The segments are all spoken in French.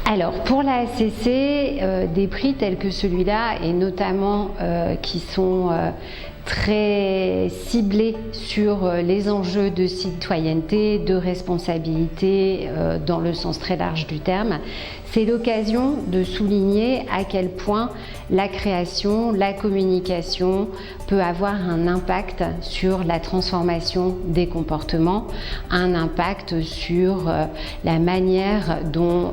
Alors, pour la HCC, des prix tels que celui-là, et notamment qui sont très ciblés sur les enjeux de citoyenneté, de responsabilité, dans le sens très large du terme, c'est l'occasion de souligner à quel point la création, la communication peut avoir un impact sur la transformation des comportements, un impact sur la manière dont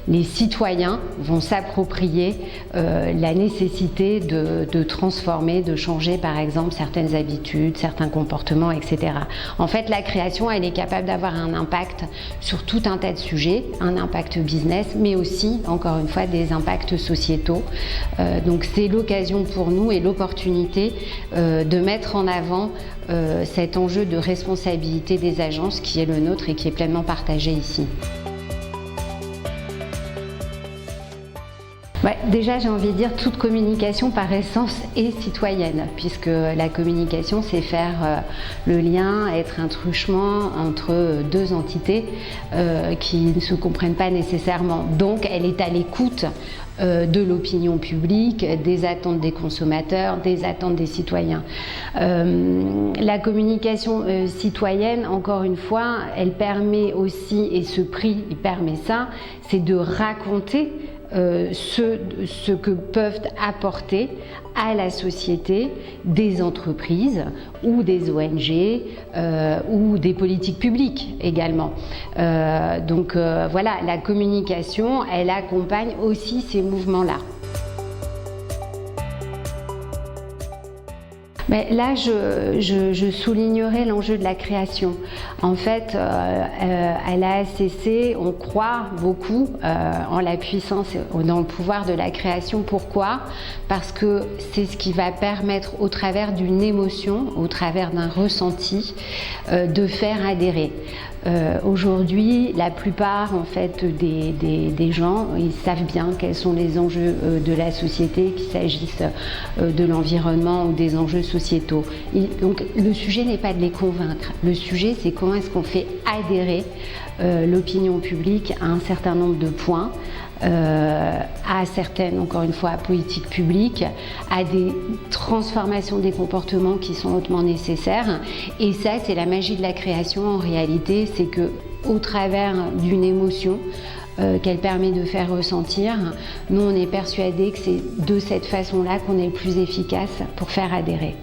les citoyens vont s'approprier la nécessité de transformer, de changer par exemple certaines habitudes, certains comportements, etc. En fait, la création, elle est capable d'avoir un impact sur tout un tas de sujets, un impact business, mais aussi, encore une fois, des impacts sociétaux. Donc c'est l'occasion pour nous et l'opportunité de mettre en avant cet enjeu de responsabilité des agences qui est le nôtre et qui est pleinement partagé ici. Ouais, déjà, j'ai envie de dire toute communication par essence est citoyenne, puisque la communication, c'est faire le lien, être un truchement entre deux entités qui ne se comprennent pas nécessairement. Donc, elle est à l'écoute de l'opinion publique, des attentes des consommateurs, des attentes des citoyens. La communication citoyenne, encore une fois, elle permet aussi, et ce prix il permet ça, c'est de raconter ce que peuvent apporter à la société des entreprises ou des ONG ou des politiques publiques également. Donc voilà, la communication, elle accompagne aussi ces mouvements-là. Mais là, je soulignerai l'enjeu de la création. En fait, à la HCC, on croit beaucoup en la puissance, dans le pouvoir de la création. Pourquoi ? Parce que c'est ce qui va permettre, au travers d'une émotion, au travers d'un ressenti, de faire adhérer. Aujourd'hui, la plupart en fait des gens, ils savent bien quels sont les enjeux de la société, qu'il s'agisse de l'environnement ou des enjeux sociétaux. Donc le sujet n'est pas de les convaincre. Le sujet, c'est comment est-ce qu'on fait adhérer l'opinion publique à un certain nombre de points, à certaines, encore une fois, politiques publiques, à des transformations des comportements qui sont hautement nécessaires. Et ça, c'est la magie de la création en réalité, c'est que au travers d'une émotion qu'elle permet de faire ressentir, nous on est persuadés que c'est de cette façon-là qu'on est le plus efficace pour faire adhérer.